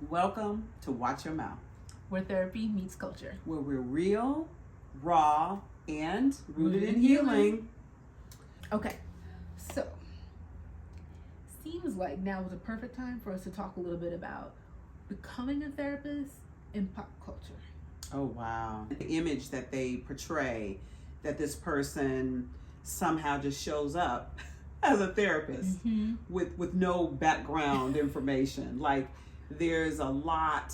Welcome to Watch Your Mouth, where therapy meets culture. where we're real, raw, and rooted in healing. Okay, so seems like now is a perfect time for us to talk a little bit about becoming a therapist in pop culture. Oh, wow. The image that they portray, that this person somehow just shows up as a therapist with no background information. Like, there's a lot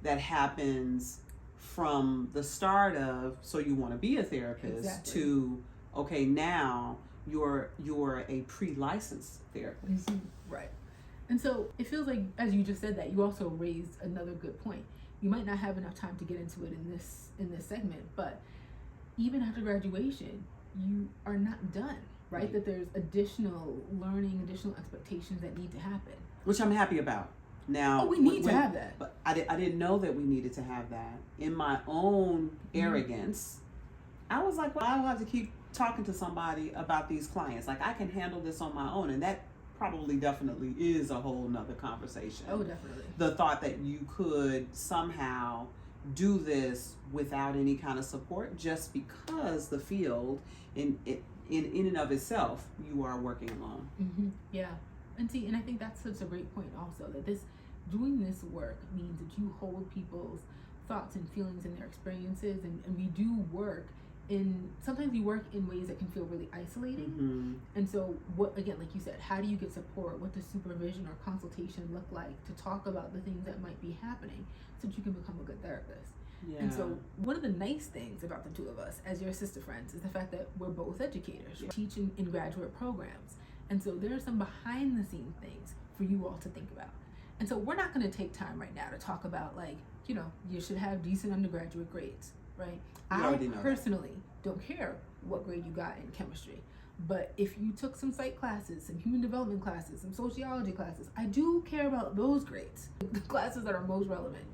that happens from the start of, so you want to be a therapist, to, okay, now you're a pre-licensed therapist. Right. And so it feels like, as you just said that, you also raised another good point. You might not have enough time to get into it in this segment, but even after graduation, you are not done, right? That there's additional learning, additional expectations that need to happen. Which I'm happy about. Now, we need to have that. But I didn't know that we needed to have that. In my own arrogance, I was like, well, I don't have to keep talking to somebody about these clients. Like, I can handle this on my own. And that probably definitely is a whole nother conversation. Oh, definitely. The thought that you could somehow do this without any kind of support just because the field in and of itself, you are working alone. Yeah. And I think that's such a great point also, that doing this work means that you hold people's thoughts and feelings and their experiences, and we do work sometimes we work in ways that can feel really isolating. And so what, again, like you said, how do you get support? What does supervision or consultation look like to talk about the things that might be happening so that you can become a good therapist? Yeah. And so one of the nice things about the two of us as your sister friends is the fact that we're both educators, teaching in graduate programs. And so there are some behind the scenes things for you all to think about. And so we're not going to take time right now to talk about, like, you should have decent undergraduate grades, right? I personally don't care what grade you got in chemistry. But if you took some psych classes, some human development classes, some sociology classes, I do care about those grades, the classes that are most relevant.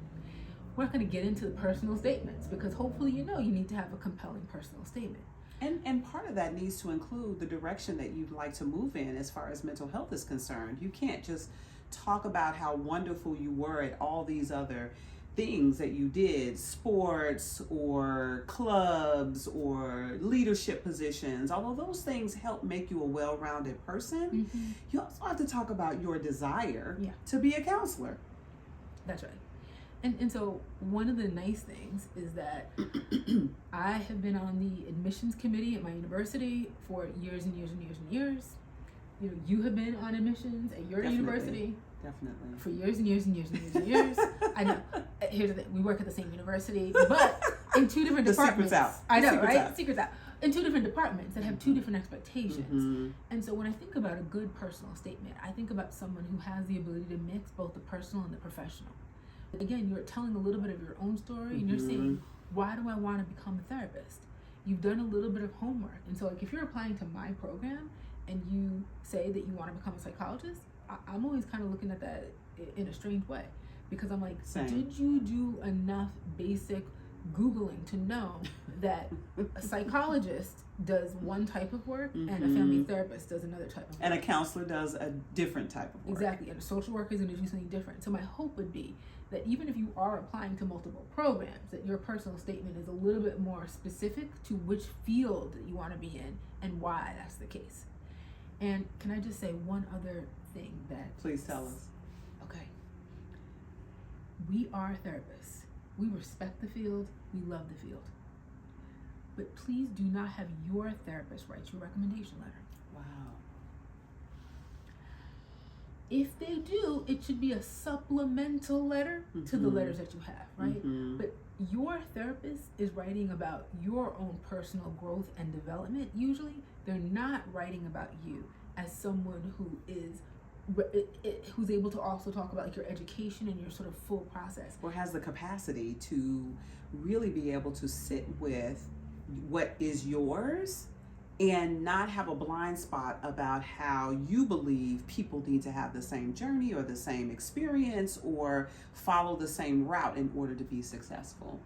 We're not going to get into the personal statements because hopefully you need to have a compelling personal statement. And part of that needs to include the direction that you'd like to move in as far as mental health is concerned. You can't just talk about how wonderful you were at all these other things that you did, sports or clubs or leadership positions. Although those things help make you a well-rounded person, you also have to talk about your desire to be a counselor. That's right. And so one of the nice things is that I have been on the admissions committee at my university for years and years and years and years. You have been on admissions at your university. Definitely. For years and years and years and years and years. I know. Here's the thing. We work at the same university, but in two different departments. Secret's out. I know, right? Secret's out. In two different departments that have two different expectations. And so when I think about a good personal statement, I think about someone who has the ability to mix both the personal and the professional. Again, you're telling a little bit of your own story, and you're saying, why do I want to become a therapist? You've done a little bit of homework. And so, like, if you're applying to my program and you say that you want to become a psychologist, I'm always kind of looking at that in a strange way, because I'm like, did you do enough basic Googling to know that a psychologist does one type of work and a family therapist does another type of work? And a counselor does a different type of work. Exactly. And a social worker is going to do something different. So my hope would be that even if you are applying to multiple programs, that your personal statement is a little bit more specific to which field that you want to be in and why that's the case. And can I just say one other thing that... Please tell us. Okay. We are therapists. We respect the field. We love the field. But please do not have your therapist write your recommendation letter. Wow. If they do, it should be a supplemental letter to the letters that you have, right? But your therapist is writing about your own personal growth and development. Usually, they're not writing about you as someone who's able to also talk about, like, your education and your sort of full process. Or has the capacity to really be able to sit with what is yours and not have a blind spot about how you believe people need to have the same journey or the same experience or follow the same route in order to be successful.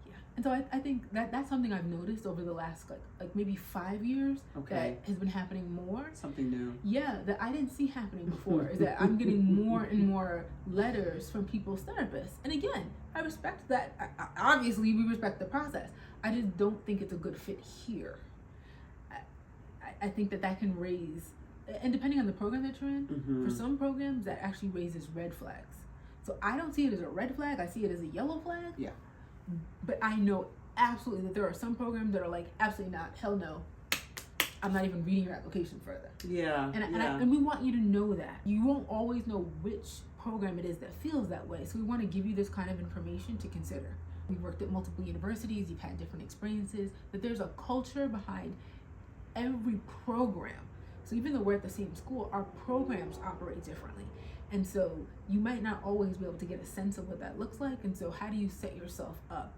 Yeah. And so I think that's something I've noticed over the last like maybe 5 years that has been happening more. Something new. Yeah, that I didn't see happening before. Is that I'm getting more and more letters from people's therapists. And again, I respect that. Obviously, we respect the process. I just don't think it's a good fit here. I think that can raise, and depending on the program that you're in, for some programs that actually raises red flags. So I don't see it as a red flag. I see it as a yellow flag. Yeah. But I know absolutely that there are some programs that are like, absolutely not, hell no. I'm not even reading your application further. Yeah. And we want you to know that. You won't always know which program it is that feels that way. So we want to give you this kind of information to consider. We've worked at multiple universities, you've had different experiences, but there's a culture behind every program. So even though we're at the same school, our programs operate differently. And so you might not always be able to get a sense of what that looks like. And so how do you set yourself up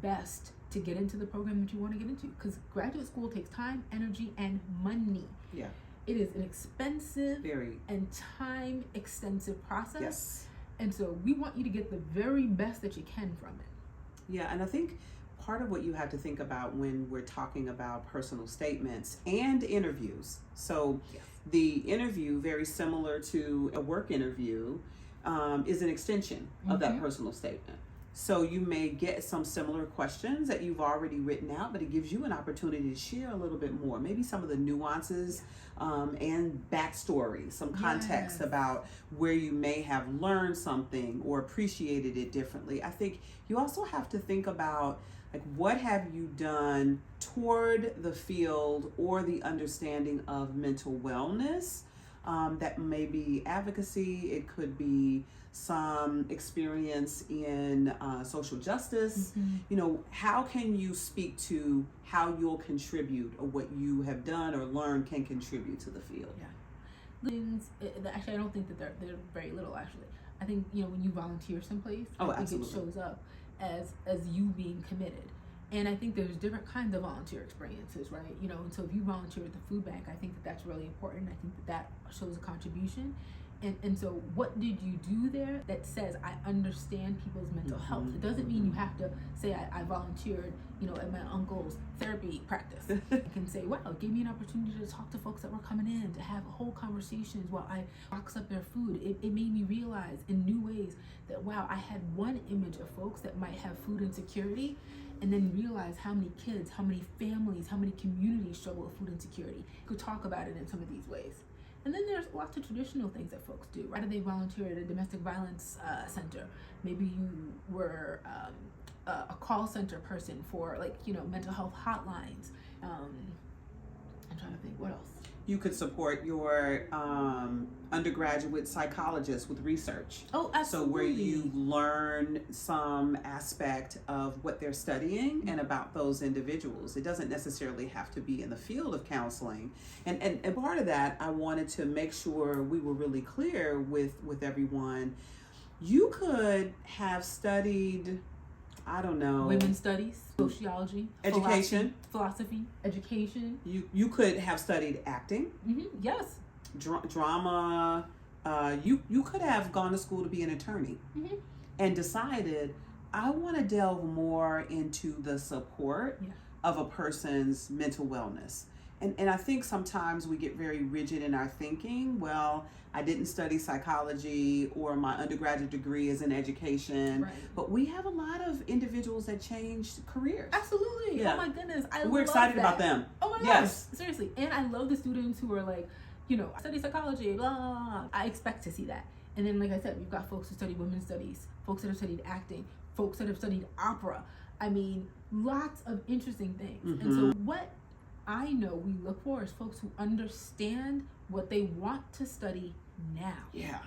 best to get into the program that you want to get into? Because graduate school takes time, energy, and money. Yeah. It is an expensive and time extensive process. Yes. And so we want you to get the very best that you can from it. Yeah, and I think part of what you have to think about when we're talking about personal statements and interviews. So the interview, very similar to a work interview, is an extension of that personal statement. So you may get some similar questions that you've already written out, but it gives you an opportunity to share a little bit more, maybe some of the nuances and backstory, some context about where you may have learned something or appreciated it differently. I think you also have to think about, like, what have you done toward the field or the understanding of mental wellness? That may be advocacy, it could be some experience in social justice. You know, how can you speak to how you'll contribute, or what you have done or learned can contribute to the field? Things, actually, I don't think that they're very little, actually. I think, you know, when you volunteer someplace, I think it shows up as you being committed. And I think there's different kinds of volunteer experiences, right? You know, and so if you volunteer at the food bank, I think that that's really important. I think that shows a contribution. And so what did you do there that says, I understand people's mental health? It doesn't mean you have to say, I volunteered, you know, at my uncle's therapy practice. You can say, wow, it gave me an opportunity to talk to folks that were coming in, to have whole conversations while I box up their food. It made me realize in new ways that, wow, I had one image of folks that might have food insecurity, and then realize how many kids, how many families, how many communities struggle with food insecurity. You could talk about it in some of these ways. And then there's lots of traditional things that folks do. Right? They volunteer at a domestic violence center. Maybe you were a call center person for, like, you know, mental health hotlines. I'm trying to think, what else? You could support your undergraduate psychologist with research. Oh, absolutely. So where you learn some aspect of what they're studying and about those individuals. It doesn't necessarily have to be in the field of counseling. And part of that, I wanted to make sure we were really clear with everyone. You could have studied, I don't know, women's studies, sociology, education, philosophy, education. You could have studied acting. Yes. Drama. You could have gone to school to be an attorney and decided, I want to delve more into the support of a person's mental wellness. And I think sometimes we get very rigid in our thinking. Well, I didn't study psychology, or my undergraduate degree is in education. Right. But we have a lot of individuals that changed careers. Absolutely. Yeah. Oh my goodness. We're excited about them. Oh my gosh. Yes. Seriously. And I love the students who are like, you know, I study psychology, blah, blah, blah. I expect to see that. And then, like I said, we've got folks who study women's studies, folks that have studied acting, folks that have studied opera. I mean, lots of interesting things. And so what I know we look for is folks who understand what they want to study now. Yeah.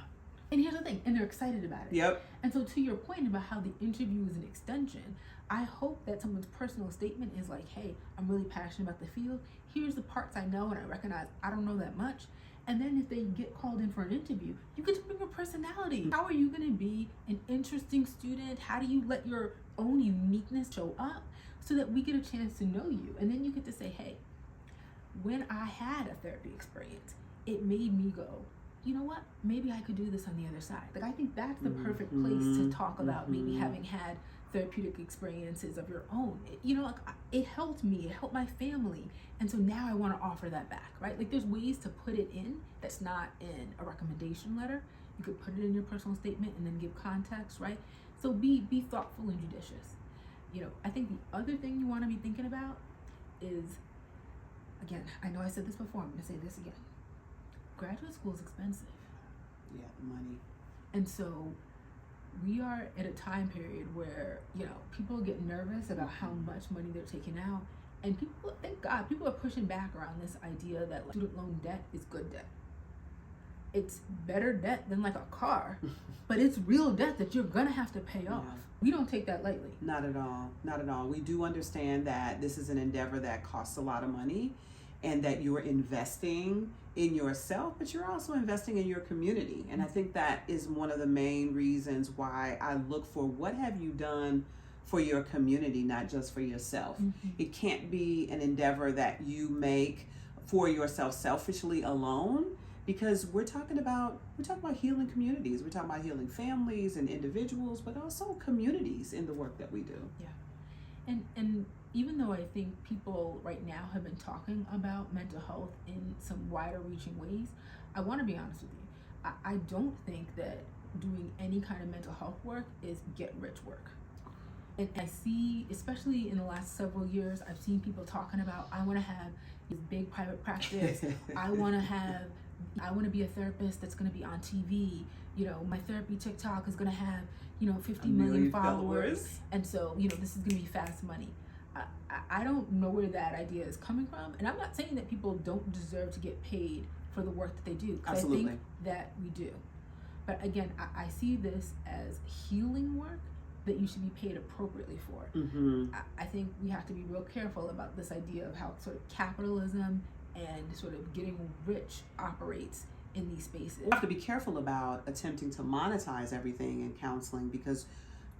And here's the thing, and they're excited about it. Yep. And so to your point about how the interview is an extension, I hope that someone's personal statement is like, hey, I'm really passionate about the field. Here's the parts I know and I recognize I don't know that much. And then if they get called in for an interview, you get to bring your personality. How are you going to be an interesting student? How do you let your own uniqueness show up so that we get a chance to know you? And then you get to say, hey, when I had a therapy experience, it made me go, you know what, maybe I could do this on the other side. Like, I think that's the perfect place to talk about maybe having had therapeutic experiences of your own. It helped me, it helped my family, and so now I want to offer that back, right? Like, there's ways to put it in that's not in a recommendation letter. You could put it in your personal statement and then give context, right? So be thoughtful and judicious. I think the other thing you want to be thinking about is, again, I know I said this before, I'm going to say this again. Graduate school is expensive. Yeah, money. And so we are at a time period where, people get nervous about how much money they're taking out. And people, thank God, people are pushing back around this idea that student loan debt is good debt. It's better debt than like a car, but it's real debt that you're gonna have to pay off. We don't take that lightly. Not at all. Not at all. We do understand that this is an endeavor that costs a lot of money and that you're investing in yourself, but you're also investing in your community. And I think that is one of the main reasons why I look for what have you done for your community, not just for yourself. It can't be an endeavor that you make for yourself selfishly alone, because we're talking about healing communities. We're talking about healing families and individuals, but also communities in the work that we do. Yeah. And even though I think people right now have been talking about mental health in some wider reaching ways, I want to be honest with you. I don't think that doing any kind of mental health work is get rich work. And I see, especially in the last several years, I've seen people talking about, I want to have this big private practice. I want to be a therapist that's going to be on TV. My therapy TikTok is going to have, 50 million followers. And so, this is going to be fast money. I don't know where that idea is coming from. And I'm not saying that people don't deserve to get paid for the work that they do. Absolutely. I think that we do. But again, I see this as healing work that you should be paid appropriately for. I think we have to be real careful about this idea of how sort of capitalism and sort of getting rich operates in these spaces. We have to be careful about attempting to monetize everything in counseling, because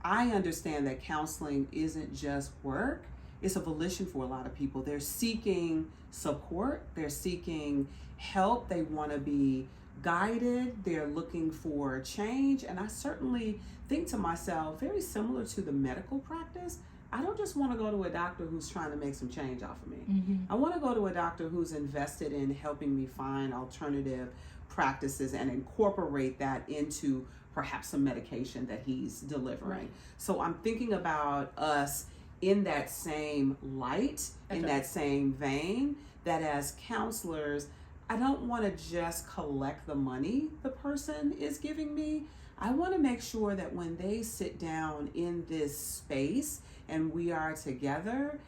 I understand that counseling isn't just work, it's a volition for a lot of people. They're seeking support, they're seeking help, they want to be guided, they're looking for change. And I certainly think to myself, very similar to the medical practice, I don't just want to go to a doctor who's trying to make some change off of me. I want to go to a doctor who's invested in helping me find alternative practices and incorporate that into perhaps some medication that he's delivering. Right. So I'm thinking about us in that same light, in that same vein, that as counselors, I don't want to just collect the money the person is giving me. I want to make sure that when they sit down in this space and we are together,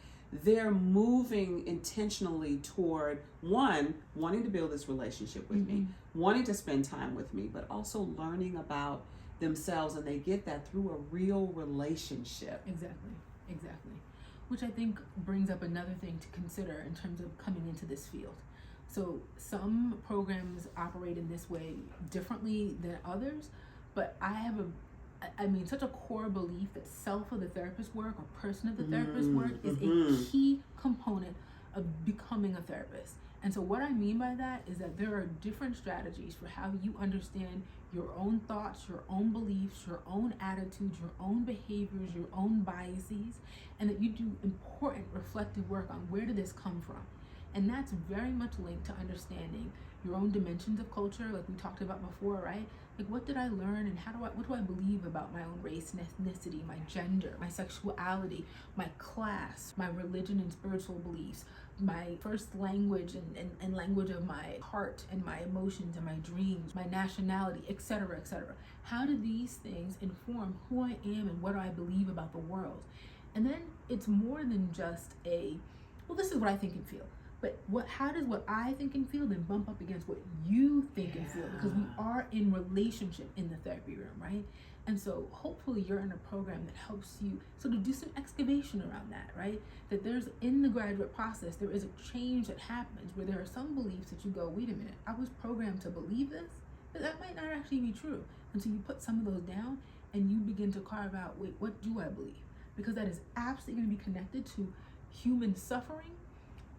they're moving intentionally toward, one, wanting to build this relationship with me, wanting to spend time with me, but also learning about themselves, and they get that through a real relationship. Exactly. Which I think brings up another thing to consider in terms of coming into this field. So some programs operate in this way differently than others, but I have such a core belief that self of the therapist work or person of the therapist work is a key component of becoming a therapist. And so what I mean by that is that there are different strategies for how you understand your own thoughts, your own beliefs, your own attitudes, your own behaviors, your own biases, and that you do important reflective work on where did this come from. And that's very much linked to understanding your own dimensions of culture, like we talked about before, right? Like, what did I learn, and what do I believe about my own race and ethnicity, my gender, my sexuality, my class, my religion and spiritual beliefs, my first language and language of my heart and my emotions and my dreams, my nationality, etc., etc. How do these things inform who I am and what do I believe about the world? And then it's more than just this is what I think and feel. But how does what I think and feel then bump up against what you think and feel? Because we are in relationship in the therapy room, right? And so hopefully you're in a program that helps you sort of do some excavation around that, right? That there's, in the graduate process, there is a change that happens where there are some beliefs that you go, wait a minute, I was programmed to believe this, but that might not actually be true. And so you put some of those down and you begin to carve out, wait, what do I believe? Because that is absolutely going to be connected to human suffering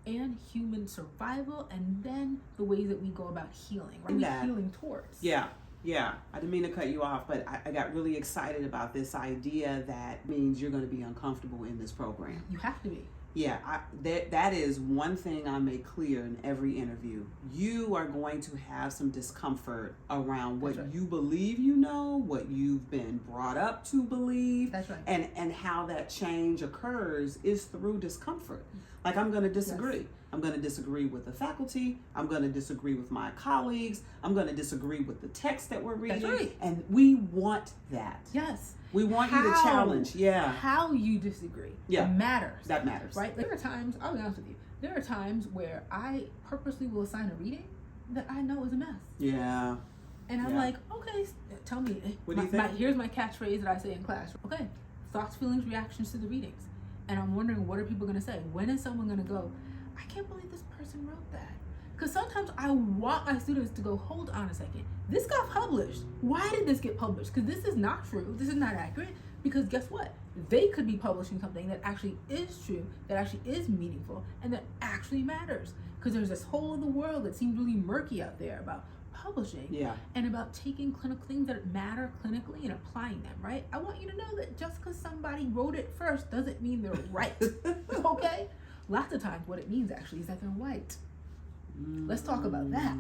and human survival, and then the ways that we go about healing, right? Healing towards. Yeah. I didn't mean to cut you off, but I got really excited about this idea that means you're going to be uncomfortable in this program. You have to be. Yeah, that is one thing I make clear in every interview. You are going to have some discomfort around what you believe you know, what you've been brought up to believe. That's right. And how that change occurs is through discomfort. Like, I'm going to disagree. Yes. I'm going to disagree with the faculty. I'm going to disagree with my colleagues. I'm going to disagree with the text that we're reading. That's right. And we want that. Yes. We want you to challenge. Yeah. How you disagree. Yeah. Matters. That matters. Right? There are times, I'll be honest with you, there are times where I purposely will assign a reading that I know is a mess. Yeah. And I'm like, okay, tell me. What do you think? Here's my catchphrase that I say in class. Okay, thoughts, feelings, reactions to the readings. And I'm wondering, what are people going to say? When is someone going to go, I can't believe this person wrote that? Because sometimes I want my students to go, hold on a second. This got published. Why did this get published? Because this is not true. This is not accurate. Because guess what? They could be publishing something that actually is true, that actually is meaningful, and that actually matters. Because there's this whole other world that seems really murky out there about publishing and about taking clinical things that matter clinically and applying them, right? I want you to know that just because somebody wrote it first doesn't mean they're right. Okay? Lots of times what it means actually is that they're right. Let's talk about that.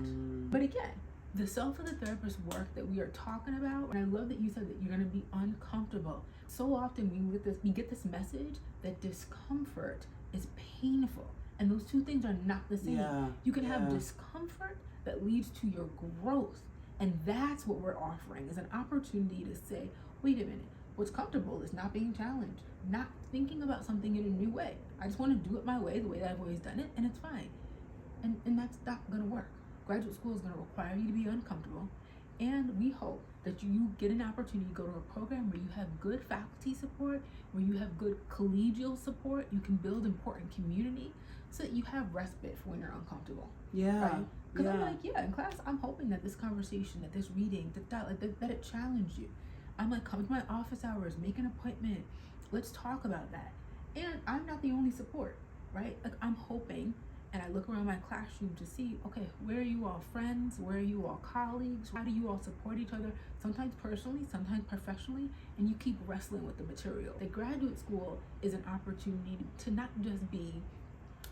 But again, the self and the therapist work that we are talking about, and I love that you said that you're going to be uncomfortable. So often we get this message that discomfort is painful, and those two things are not the same. You can have discomfort that leads to your growth, and that's what we're offering, is an opportunity to say, wait a minute, what's comfortable is not being challenged, not thinking about something in a new way. I just want to do it my way, the way that I've always done it, and it's fine. And that's not going to work. Graduate school is going to require you to be uncomfortable, and we hope that you get an opportunity to go to a program where you have good faculty support, where you have good collegial support, you can build important community, so that you have respite for when you're uncomfortable. Right? Because I'm like, in class, I'm hoping that this conversation, that this reading, that it challenged you. I'm like, come to my office hours, make an appointment, let's talk about that. And I'm not the only support, right? Like, I'm hoping, and I look around my classroom to see, okay, where are you all friends? Where are you all colleagues? How do you all support each other? Sometimes personally, sometimes professionally, and you keep wrestling with the material. The graduate school is an opportunity to not just be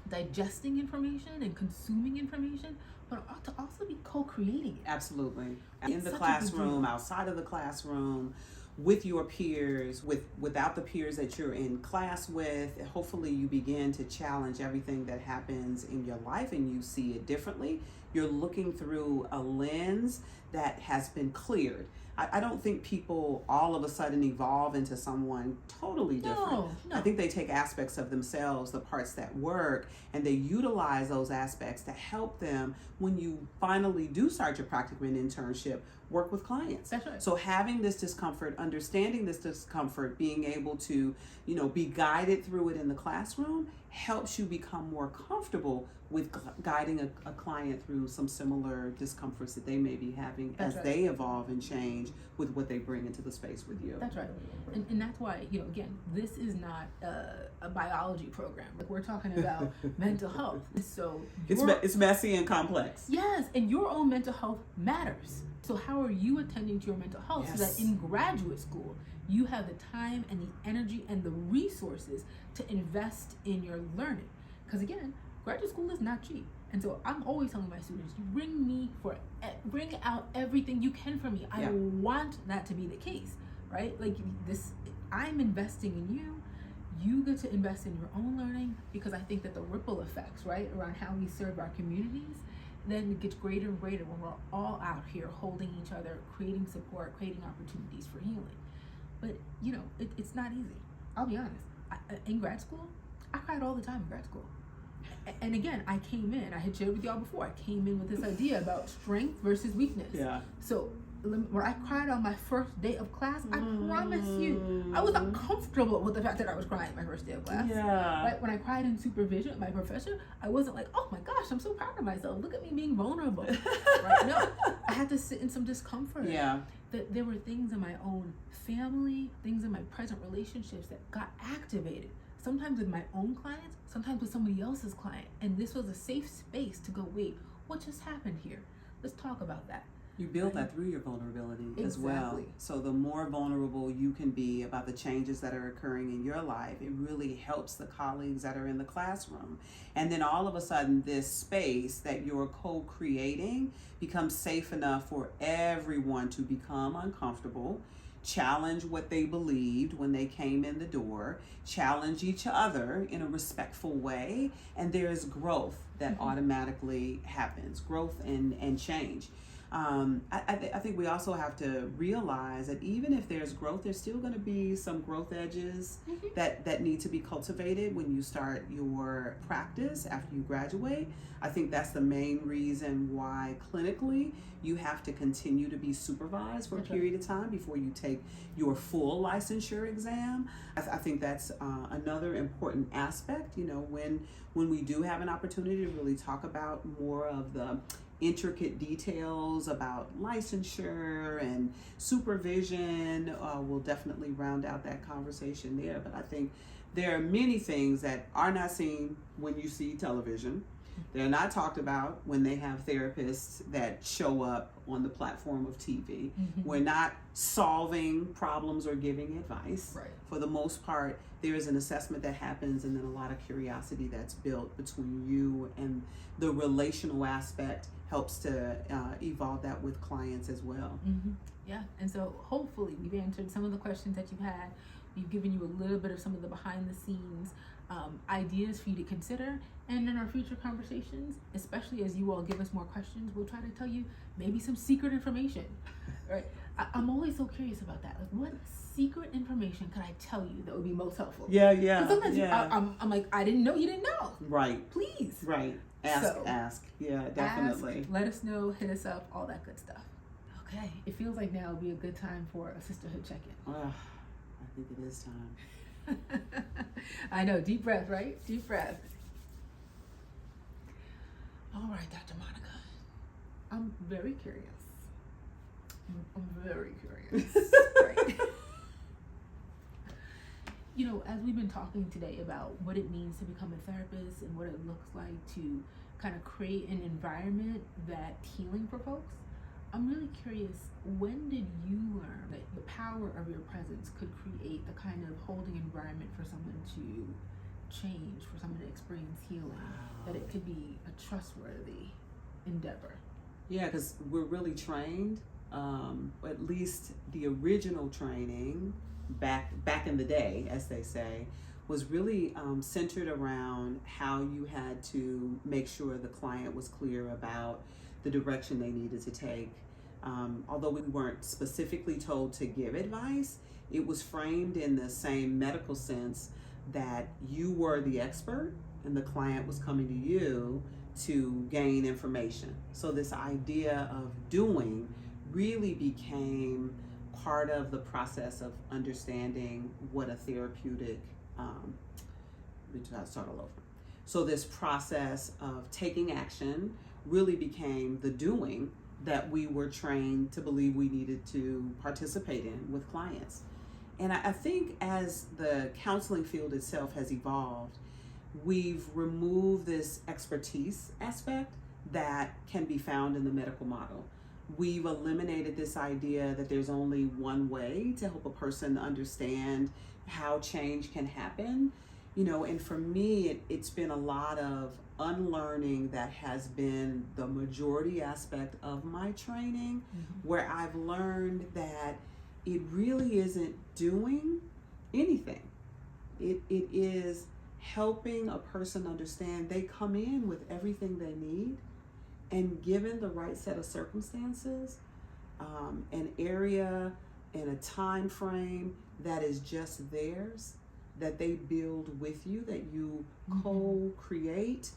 digesting information and consuming information, but to also be co-creating it. Absolutely. In the classroom, outside of the classroom, with your peers, without the peers that you're in class with, hopefully you begin to challenge everything that happens in your life and you see it differently. You're looking through a lens that has been cleared. I don't think people all of a sudden evolve into someone totally different. No. I think they take aspects of themselves, the parts that work, and they utilize those aspects to help them when you finally do start your practicum and internship, work with clients. That's right. So having this discomfort, understanding this discomfort, being able to, be guided through it in the classroom helps you become more comfortable with guiding a client through some similar discomforts that they may be having as they evolve and change with what they bring into the space with you. That's right. And that's why, again, this is not a biology program. Like, we're talking about mental health. So it's messy and complex. Yes, and your own mental health matters. So how are you attending to your mental health so that in graduate school, you have the time and the energy and the resources to invest in your learning? Because again, graduate school is not cheap. And so I'm always telling my students, bring out everything you can from me. I want that to be the case, right? Like this, I'm investing in you. You get to invest in your own learning, because I think that the ripple effects, right, around how we serve our communities, then it gets greater and greater when we're all out here holding each other, creating support, creating opportunities for healing. But, it's not easy. I'll be honest. In grad school, I cried all the time in grad school. And again, I came in, I had shared with y'all before, I came in with this idea about strength versus weakness. Yeah. So when I cried on my first day of class, I promise you, I was uncomfortable with the fact that I was crying my first day of class. Yeah. Right? When I cried in supervision at my professor, I wasn't like, oh my gosh, I'm so proud of myself. Look at me being vulnerable. Right? No, I had to sit in some discomfort. Yeah. That there were things in my own family, things in my present relationships that got activated. sometimes with my own clients, sometimes with somebody else's client. And this was a safe space to go, wait, what just happened here? Let's talk about that. You build that through your vulnerability as well. Exactly. So the more vulnerable you can be about the changes that are occurring in your life, it really helps the colleagues that are in the classroom. And then all of a sudden, this space that you're co-creating becomes safe enough for everyone to become uncomfortable, challenge what they believed when they came in the door, challenge each other in a respectful way, and there's growth that automatically happens, growth and change. I think we also have to realize that even if there's growth, there's still going to be some growth edges that need to be cultivated when you start your practice after you graduate. I think that's the main reason why clinically you have to continue to be supervised for a period of time before you take your full licensure exam. I think that's another important aspect, when we do have an opportunity to really talk about more of the intricate details about licensure and supervision. We'll definitely round out that conversation there. But I think there are many things that are not seen when you see television. They're not talked about when they have therapists that show up on the platform of TV. We're not solving problems or giving advice. Right. For the most part, there is an assessment that happens and then a lot of curiosity that's built between you, and the relational aspect helps to evolve that with clients as well. Yeah, and so hopefully we've answered some of the questions that you had. We've given you a little bit of some of the behind the scenes ideas for you to consider, and in our future conversations, especially as you all give us more questions, we'll try to tell you maybe some secret information, right? I'm always so curious about that. Like, what secret information could I tell you that would be most helpful? Yeah. Sometimes I'm like, I didn't know you didn't know. Right. Please. Right. Ask. Yeah, definitely. Ask, let us know, hit us up, all that good stuff. Okay. It feels like now would be a good time for a sisterhood check-in. I think it is time. I know. Deep breath, right? Deep breath. All right, Dr. Monica. I'm very curious. I'm very curious. Right. As we've been talking today about what it means to become a therapist and what it looks like to kind of create an environment that's healing for folks, I'm really curious, when did you learn that the power of your presence could create the kind of holding environment for someone to change, for someone to experience healing, that it could be a trustworthy endeavor? Yeah, because we're really trained, at least the original training back in the day, as they say, was really centered around how you had to make sure the client was clear about the direction they needed to take. Although we weren't specifically told to give advice, it was framed in the same medical sense that you were the expert and the client was coming to you to gain information. So this idea of doing really became part of the process of understanding what a therapeutic, start all over. So this process of taking action really became the doing that we were trained to believe we needed to participate in with clients. And I think as the counseling field itself has evolved, we've removed this expertise aspect that can be found in the medical model. We've eliminated this idea that there's only one way to help a person understand how change can happen. And for me, it's been a lot of unlearning that has been the majority aspect of my training, where I've learned that it really isn't doing anything. It is helping a person understand they come in with everything they need, and given the right set of circumstances, an area and a time frame that is just theirs, that they build with you, that you co-create,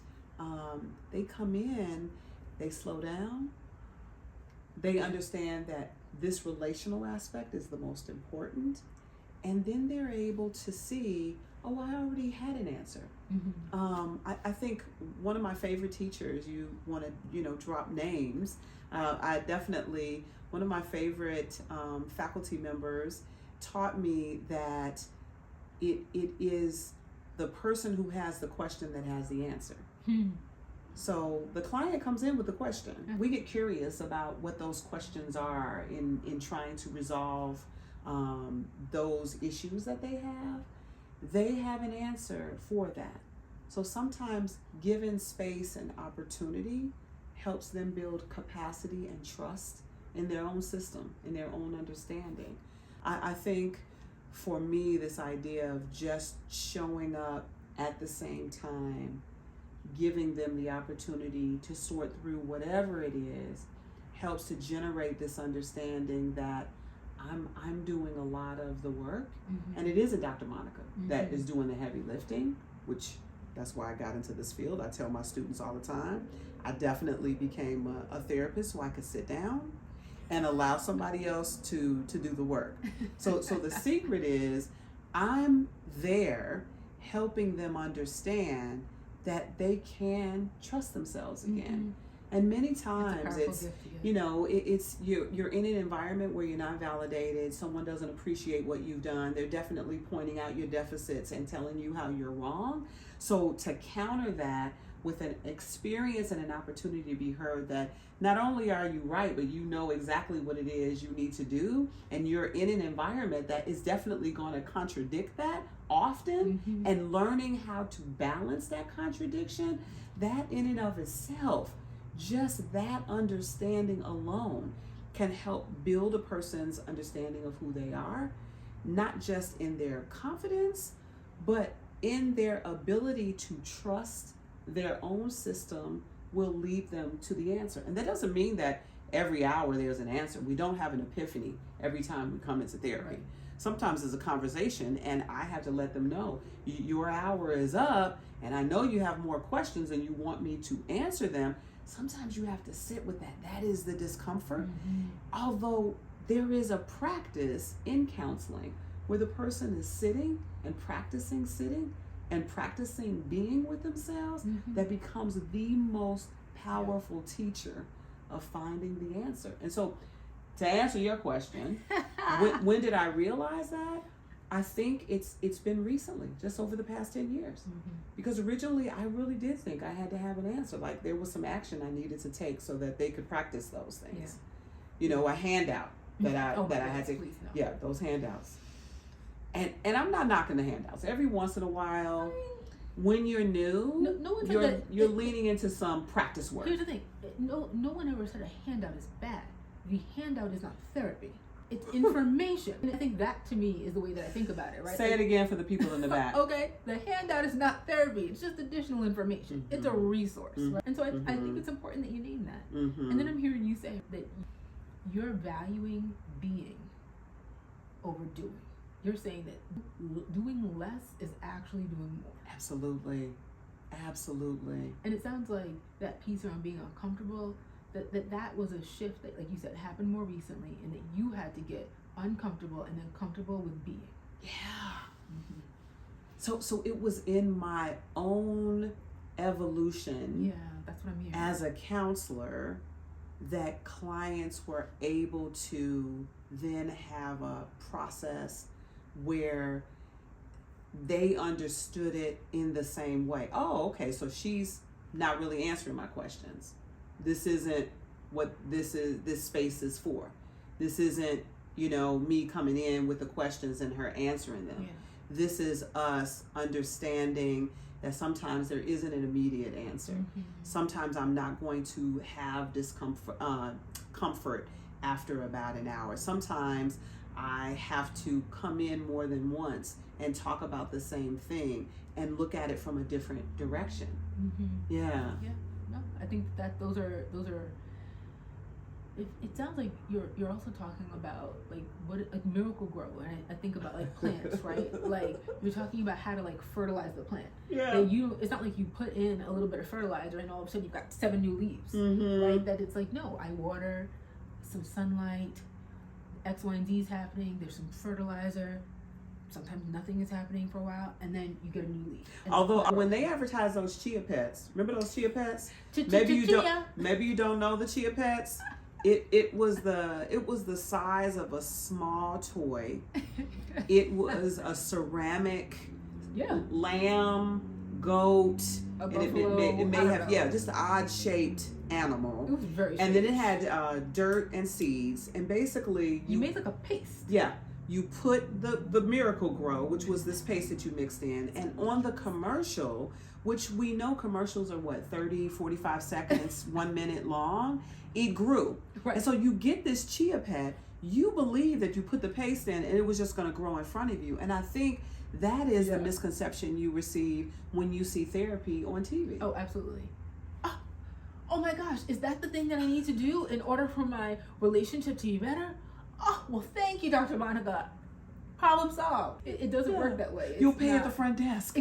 they come in, they slow down, they understand that this relational aspect is the most important, and then they're able to see, oh, I already had an answer. I think one of my favorite teachers, you want to, drop names, one of my favorite faculty members taught me that it is the person who has the question that has the answer. Hmm. So the client comes in with the question. We get curious about what those questions are in trying to resolve those issues that they have. They have an answer for that. So sometimes given space and opportunity helps them build capacity and trust in their own system, in their own understanding. I think for me, this idea of just showing up at the same time, giving them the opportunity to sort through whatever it is, helps to generate this understanding that I'm doing a lot of the work, and it is a Dr. Monica that is doing the heavy lifting, which that's why I got into this field. I tell my students all the time, I definitely became a therapist so I could sit down and allow somebody else to do the work. So the secret is I'm there helping them understand that they can trust themselves again. And many times it's you're in an environment where you're not validated, someone doesn't appreciate what you've done, they're definitely pointing out your deficits and telling you how you're wrong. So to counter that with an experience and an opportunity to be heard that not only are you right, but you know exactly what it is you need to do, and you're in an environment that is definitely going to contradict that often, and learning how to balance that contradiction, that in and of itself, just that understanding alone can help build a person's understanding of who they are, not just in their confidence, but in their ability to trust their own system will lead them to the answer. And that doesn't mean that every hour there's an answer. We don't have an epiphany every time we come into therapy. Right. Sometimes there's a conversation and I have to let them know, your hour is up and I know you have more questions and you want me to answer them. Sometimes you have to sit with that. That is the discomfort. Although there is a practice in counseling where the person is sitting and practicing sitting and practicing being with themselves, that becomes the most powerful teacher of finding the answer. And so to answer your question, when did I realize that? I think it's been recently, just over the past 10 years. Because originally I really did think I had to have an answer. Like there was some action I needed to take so that they could practice those things. You know, a handout that I had to, those handouts. And I'm not knocking the handouts. Every once in a while, when you're new, you're leaning into some practice work. Here's the thing. No one ever said a handout is bad. The handout is not therapy. It's information. And I think that to me is the way that I think about it, right? Say it again for the people in the back. Okay, the handout is not therapy. It's just additional information. It's a resource. Right? And so I think it's important that you name that. And then I'm hearing you say that you're valuing being over doing. You're saying that doing less is actually doing more. Absolutely. And it sounds like that piece around being uncomfortable, that was a shift that, like you said, happened more recently, and that you had to get uncomfortable and then comfortable with being. So it was in my own evolution. Yeah, that's what I'm hearing. As a counselor, that clients were able to then have a process where they understood it in the same way. Oh, okay, so she's not really answering my questions. This isn't what this space is for. This isn't, me coming in with the questions and her answering them. This is us understanding that sometimes there isn't an immediate answer. Sometimes I'm not going to have comfort after about an hour. Sometimes I have to come in more than once and talk about the same thing and look at it from a different direction. Yeah. No, I think that those are. It sounds like you're also talking about like miracle grow, and I think about like plants, right? Like you're talking about how to like fertilize the plant. And it's not like you put in a little bit of fertilizer and all of a sudden you've got 7 new leaves, right? That it's like, no, I water, some sunlight, X, Y, and Z is happening. There's some fertilizer. Sometimes nothing is happening for a while, and then you get a new leaf. Although when they advertise those chia pets, remember those chia pets? Maybe you don't know the chia pets. It was the size of a small toy. It was a ceramic, lamb, goat, a and buffalo, it may I don't have know. just an odd shaped animal. It was very and then it strange. had dirt and seeds, and basically You made like a paste. Yeah, you put the Miracle Grow, which was this paste that you mixed in, and on the commercial, which we know commercials are what, 30, 45 seconds, 1 minute long, it grew. Right. And so you get this chia pet, you believe that you put the paste in and it was just going to grow in front of you. And I think that is the misconception you receive when you see therapy on TV. Oh, absolutely. Oh my gosh, is that the thing that I need to do in order for my relationship to be better? Oh, well, thank you, Dr. Monica. Problem solved. It doesn't work that way. You'll pay at the front desk.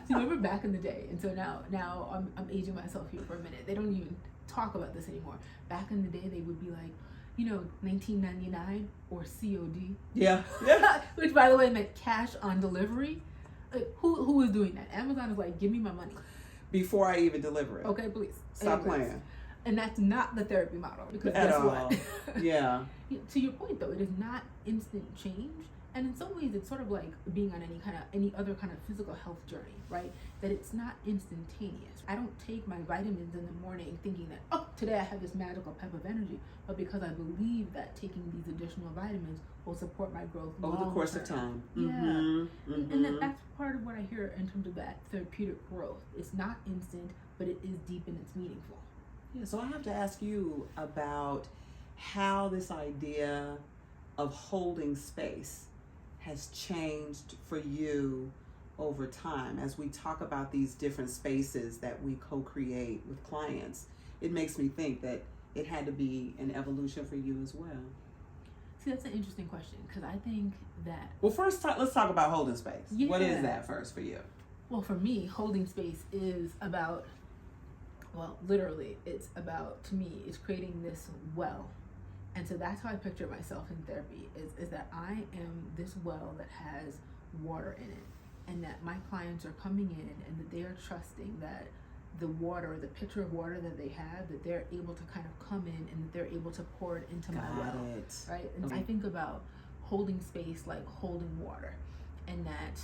So remember back in the day, and so now I'm aging myself here for a minute. They don't even talk about this anymore. Back in the day, they would be like, $19.99 or COD. Yeah. Which, by the way, meant cash on delivery. Who is doing that? Amazon is like, give me my money before I even deliver it. Okay, please. Stop playing. And that's not the therapy model, because at guess all. what? Yeah. To your point, though, it is not instant change, and in some ways, it's sort of like being on any other kind of physical health journey, right? That it's not instantaneous. I don't take my vitamins in the morning thinking that, oh, today I have this magical pep of energy, but because I believe that taking these additional vitamins will support my growth over the course of time. Yeah. Mm-hmm. And that's part of what I hear in terms of that therapeutic growth. It's not instant, but it is deep and it's meaningful. Yeah, so I have to ask you about how this idea of holding space has changed for you over time. As we talk about these different spaces that we co-create with clients, it makes me think that it had to be an evolution for you as well. See, that's an interesting question, because I think that... Well, first, let's talk about holding space. Yeah. What is that first for you? Well, for me, holding space is about... Well, literally, it's about, to me, it's creating this well. And so that's how I picture myself in therapy, is that I am this well that has water in it. And that my clients are coming in and that they are trusting that the water, the pitcher of water that they have, that they're able to kind of come in and that they're able to pour it into my well. Right? And I think about holding space like holding water. And that,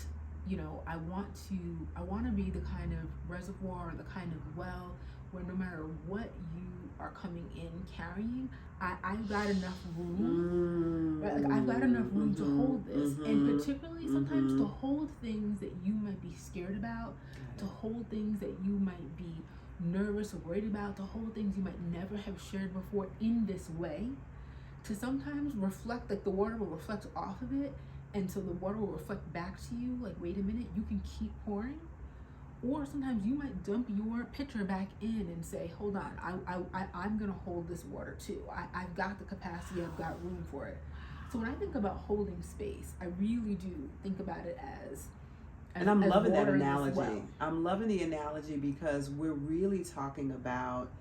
I want to be the kind of reservoir or the kind of well where no matter what you are coming in carrying, I've got enough room, right? Like I've got enough room to hold this, and particularly sometimes to hold things that you might be scared about, to hold things that you might be nervous or worried about, to hold things you might never have shared before in this way, to sometimes reflect, like the water will reflect off of it, and so the water will reflect back to you, like, wait a minute, you can keep pouring. Or sometimes you might dump your pitcher back in and say, hold on, I'm going to hold this water too. I've got the capacity, I've got room for it. So when I think about holding space, I really do think about it as and I'm loving that watering analogy. this well. I'm loving the analogy because we're really talking about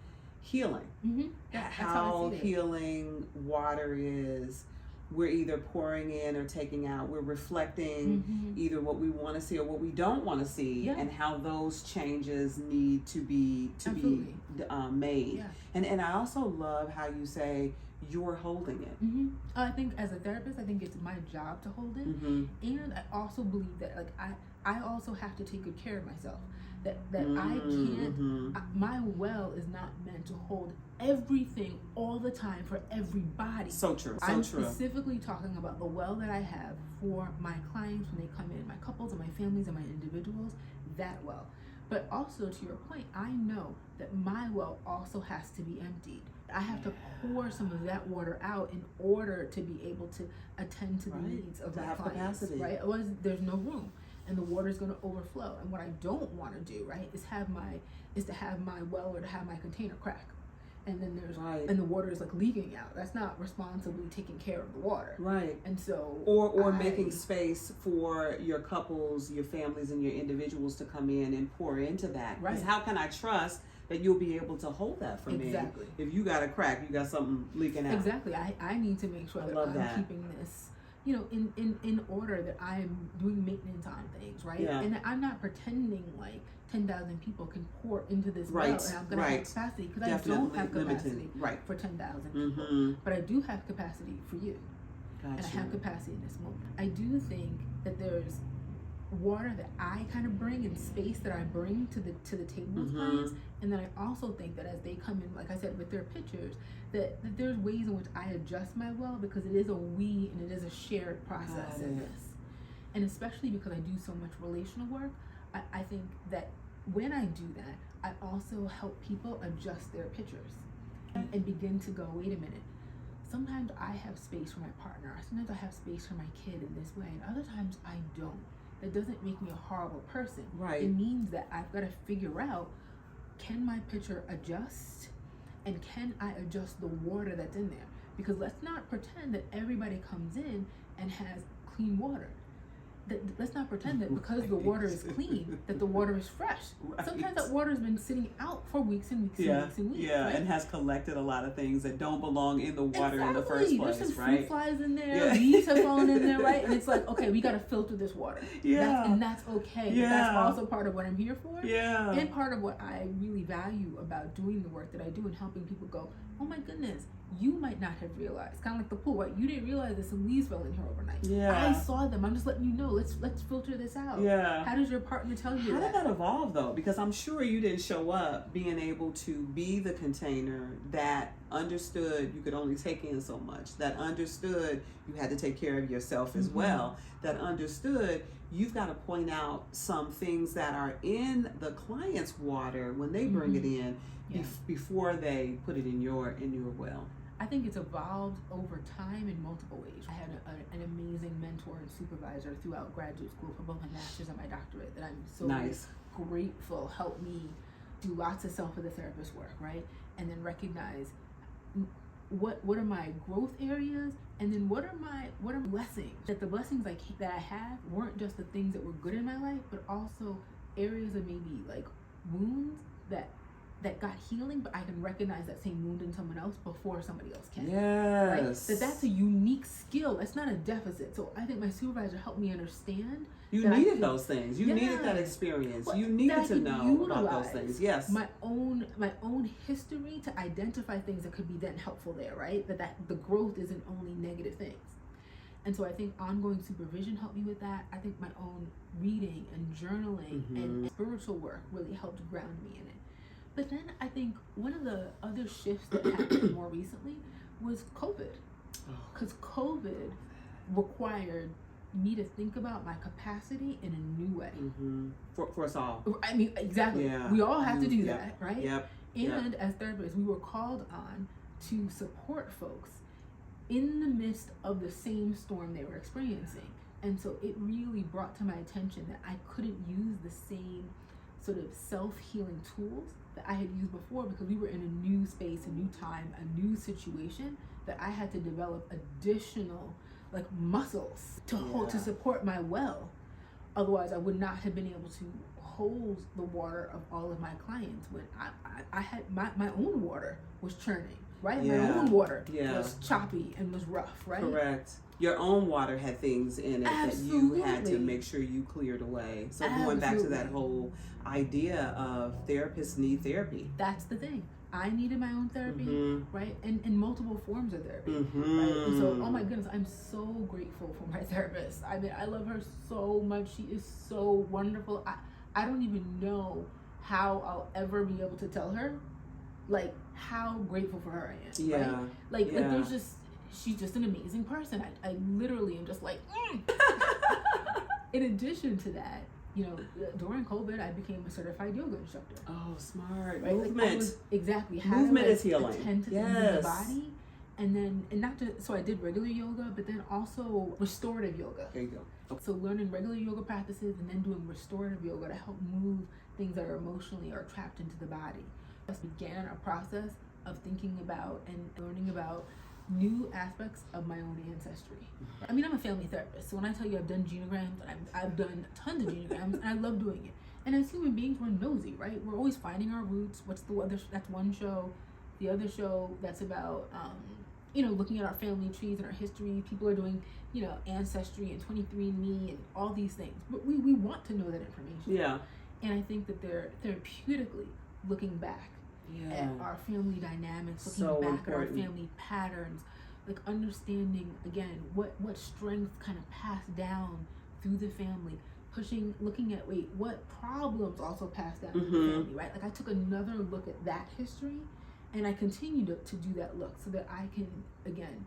healing. Mm-hmm. Yeah, how healing water is. We're either pouring in or taking out. We're reflecting either what we want to see or what we don't want to see, and how those changes need to be made. Yeah. And I also love how you say you're holding it. I think as a therapist, I think it's my job to hold it, and I also believe that I also have to take good care of myself. That I can't. My well is not meant to hold everything all the time for everybody. So true. I'm specifically talking about the well that I have for my clients when they come in, my couples and my families and my individuals. That well, but also to your point, I know that my well also has to be emptied. I have to pour some of that water out in order to be able to attend to the needs of my clients. Capacity. Right? Otherwise, there's no room. And the water is going to overflow. And what I don't want to do, right, is to have my well or to have my container crack, and then there's and the water is like leaking out. That's not responsibly taking care of the water, right? And so, or making space for your couples, your families, and your individuals to come in and pour into that. Right? Because how can I trust that you'll be able to hold that for me? If you got a crack, you got something leaking out. Exactly. I need to make sure that I'm keeping this, in order, that I'm doing maintenance on things, right? Yeah. And that I'm not pretending like 10,000 people can pour into this well and I'm going to have capacity, because I don't have capacity for 10,000 people. But I do have capacity for you. And I have capacity in this moment. I do think that there's water that I kind of bring and space that I bring to the table with clients. And then I also think that as they come in, like I said, with their pictures, that there's ways in which I adjust my well, because it is a we and it is a shared process in this. And especially because I do so much relational work, I think that when I do that, I also help people adjust their pictures and begin to go, wait a minute, sometimes I have space for my partner, sometimes I have space for my kid in this way, and other times I don't. That doesn't make me a horrible person. Right. It means that I've got to figure out, can my picture adjust, and can I adjust the water that's in there? Because let's not pretend that everybody comes in and has clean water. Let's not pretend that because the water is clean, that the water is fresh. Right. Sometimes that water has been sitting out for weeks and weeks and weeks and weeks. Yeah, right? and has collected a lot of things that don't belong in the water in the first place, There's some right? fruit flies in there, weeds have fallen in there, right? And it's like, okay, we got to filter this water. And that's okay. Yeah. But that's also part of what I'm here for. Yeah. And part of what I really value about doing the work that I do and helping people go, oh my goodness, you might not have realized, kind of like the pool, right? You didn't realize that some leaves fell in here overnight. Yeah. I saw them. I'm just letting you know. Let's filter this out. Yeah. How does your partner tell you How did that evolve though? Because I'm sure you didn't show up being able to be the container that understood you could only take in so much, that understood you had to take care of yourself as well, that understood you've got to point out some things that are in the client's water when they bring it in before they put it in your well. I think it's evolved over time in multiple ways. I had an amazing mentor and supervisor throughout graduate school for both my master's and my doctorate that I'm so grateful helped me do lots of self as a therapist work, right? And then recognize what are my growth areas, and then what are my blessings. That the blessings that I have weren't just the things that were good in my life, but also areas of maybe like wounds that got healing, but I can recognize that same wound in someone else before somebody else can. Yes. Right? That's a unique skill. That's not a deficit. So I think my supervisor helped me understand. You needed those things. You needed that experience. You needed to know about those things. Yes. My own history to identify things that could be then helpful there, right? That the growth isn't only negative things. And so I think ongoing supervision helped me with that. I think my own reading and journaling and spiritual work really helped ground me in it. But then I think one of the other shifts that happened more recently was COVID. Because COVID required me to think about my capacity in a new way. For us all. I mean, exactly. Yeah. We all have to do that, right? Yep. And as therapists, we were called on to support folks in the midst of the same storm they were experiencing. And so it really brought to my attention that I couldn't use the same sort of self-healing tools that I had used before, because we were in a new space, a new time, a new situation, that I had to develop additional like muscles to support my well. Otherwise I would not have been able to hold the water of all of my clients when I had my own water was churning, right? My own water was choppy and was rough, right? Correct. Your own water had things in it that you had to make sure you cleared away. So going back to that whole idea of therapists need therapy. That's the thing. I needed my own therapy, right? And multiple forms of therapy, right? And so, oh my goodness, I'm so grateful for my therapist. I mean, I love her so much. She is so wonderful. I don't even know how I'll ever be able to tell her, like, how grateful for her I am, right? Like there's just, she's just an amazing person. I literally am just like, In addition to that, you know, during COVID, I became a certified yoga instructor. Oh, smart. Right? Movement. Exactly. Movement is healing. Attend to things in the body. And then, so I did regular yoga, but then also restorative yoga. There you go. Okay. So learning regular yoga practices and then doing restorative yoga to help move things that are emotionally or trapped into the body. I began a process of thinking about and learning about new aspects of my own ancestry. I mean, I'm a family therapist, so when I tell you I've done genograms, I've done tons of genograms, and I love doing it. And as human beings, we're nosy, right? We're always finding our roots. What's the other? That's one show. The other show that's about, you know, looking at our family trees and our history. People are doing, you know, ancestry and 23andMe and all these things. But we want to know that information. Yeah. And I think that they're therapeutically looking back at our family dynamics, looking back at our family patterns, like understanding again what strengths kind of pass down through the family looking at, wait, what problems also passed down to the family, right? Like I took another look at that history, and I continue to do that look so that I can, again,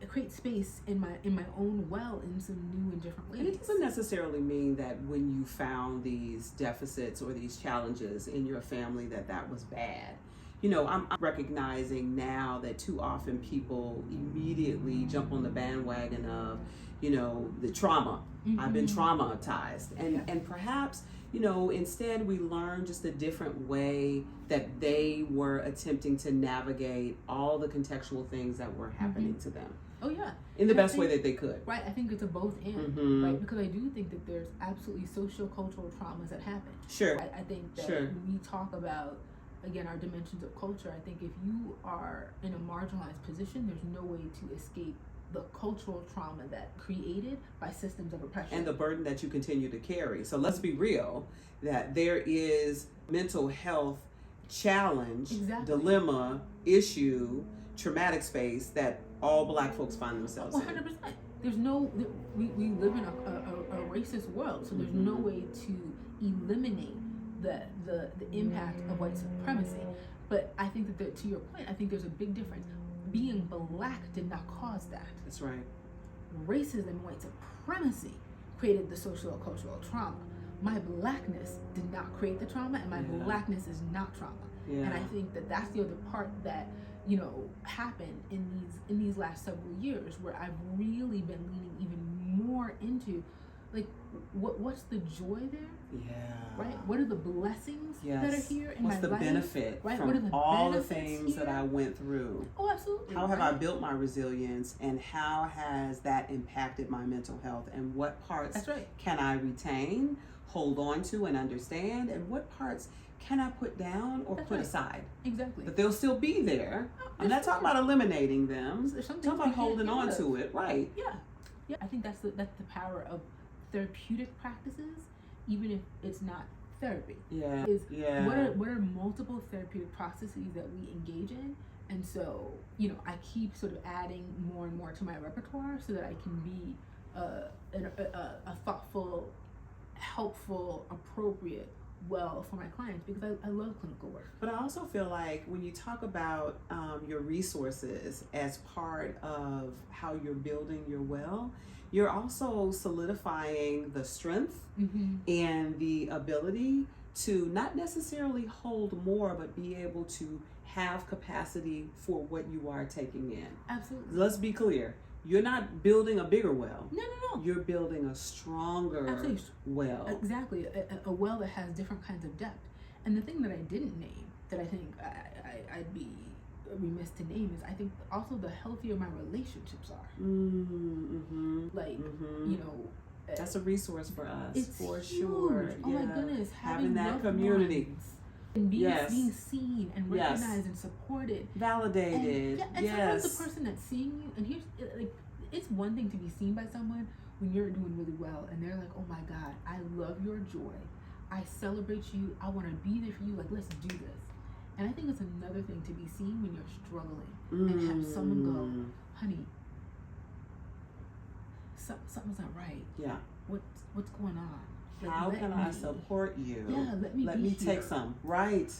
create space in my own well in some new and different ways. And it doesn't necessarily mean that when you found these deficits or these challenges in your family that was bad. You know, I'm recognizing now that too often people immediately jump on the bandwagon of, you know, the trauma. I've been traumatized. And perhaps, you know, instead we learn just a different way that they were attempting to navigate all the contextual things that were happening to them. Oh yeah. In the best way that they could. Right, I think it's a both and, right? Because I do think that there's absolutely socio-cultural traumas that happen. Sure. Right? I think that when we talk about, again, our dimensions of culture, I think if you are in a marginalized position, there's no way to escape the cultural trauma that created by systems of oppression. And the burden that you continue to carry. So let's be real, that there is mental health challenge, dilemma, issue, traumatic space that all Black folks find themselves 100%. in. There's no, we live in a racist world, so there's no way to eliminate the impact of white supremacy. But I think that to your point, I think there's a big difference. Being Black did not cause that. That's right. Racism and white supremacy created the social-cultural trauma. My Blackness did not create the trauma, and my Blackness is not trauma. And I think that that's the other part that, you know, happened in these last several years, where I've really been leaning even more into, like, what's the joy there? Yeah. Right? What are the blessings that are here in what's my the life? benefit right? from What are the all the things here? that I went through? Oh, absolutely. How have I built my resilience, and how has that impacted my mental health, and what parts can I retain, hold on to, and understand, and what parts can I put down or put aside? Exactly. But they'll still be there. I'm not talking about eliminating them. I'm talking about holding on to it. Right. Yeah. Yeah. I think that's the power of therapeutic practices, even if it's not therapy. Yeah. What are multiple therapeutic processes that we engage in? And so, you know, I keep sort of adding more and more to my repertoire so that I can be a thoughtful, helpful, appropriate for my clients, because I love clinical work. But I also feel like when you talk about your resources as part of how you're building your well, you're also solidifying the strength and the ability to not necessarily hold more, but be able to have capacity for what you are taking in. Absolutely. Let's be clear. You're not building a bigger well. No. You're building a stronger well. Exactly. A well that has different kinds of depth. And the thing that I didn't name, that I think I'd be remiss to name, is I think also the healthier my relationships are. Like, you know, that's a resource for us. It's for huge. sure. Oh my goodness. Having that community. And being seen and recognized and supported. Validated. And sometimes the person that's seeing you, and here's, like, it's one thing to be seen by someone when you're doing really well and they're like, oh my God, I love your joy. I celebrate you. I want to be there for you. Like, let's do this. And I think it's another thing to be seen when you're struggling and have someone go, honey, something's not right. Yeah. What's going on? Like, how can I support you? Yeah, let me take some. Right.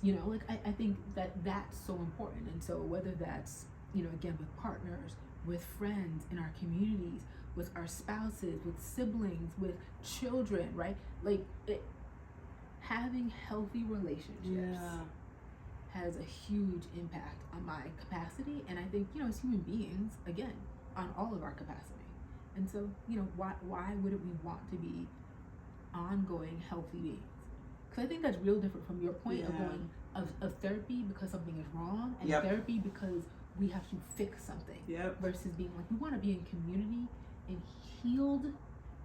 You know, like I think that's so important. And so whether that's, you know, again, with partners, with friends in our communities, with our spouses, with siblings, with children, right? Like, having healthy relationships has a huge impact on my capacity. And I think, you know, as human beings, again, on all of our capacity. And so, you know, why wouldn't we want to be ongoing healthy beings? Because I think that's real different from your point of going of therapy because something is wrong, and therapy because we have to fix something. Versus being like, we want to be in community in healed,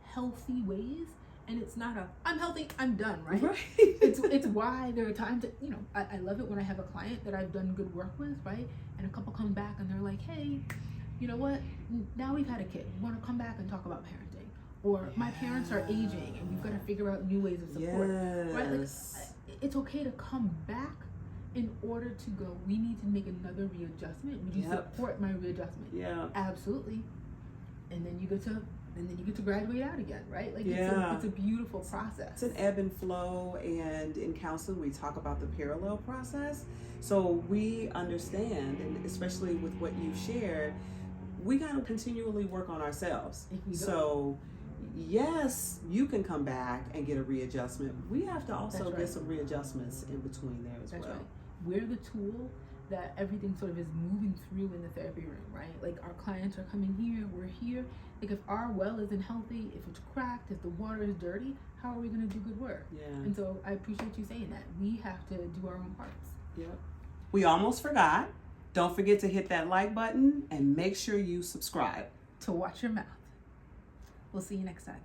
healthy ways. And it's not I'm healthy, I'm done, right? It's why there are times that, you know, I love it when I have a client that I've done good work with, right? And a couple come back and they're like, hey, you know what? Now we've had a kid. We want to come back and talk about parenting. Or my parents are aging and we've got to figure out new ways of support. Right? Like, it's okay to come back in order to go, we need to make another readjustment. Would you support my readjustment? Absolutely. And then you get to and then you get to graduate out again, right? Like it's a beautiful process. It's an ebb and flow, and in counseling we talk about the parallel process. So we understand, and especially with what you've shared, we got to continually work on ourselves. So yes, you can come back and get a readjustment. We have to also get some readjustments in between there as well. Right. We're the tool that everything sort of is moving through in the therapy room, right? Like our clients are coming here, we're here. Like if our well isn't healthy, if it's cracked, if the water is dirty, how are we going to do good work? Yeah. And so I appreciate you saying that. We have to do our own parts. Yep. We almost forgot. Don't forget to hit that like button and make sure you subscribe. To watch your mouth. We'll see you next time.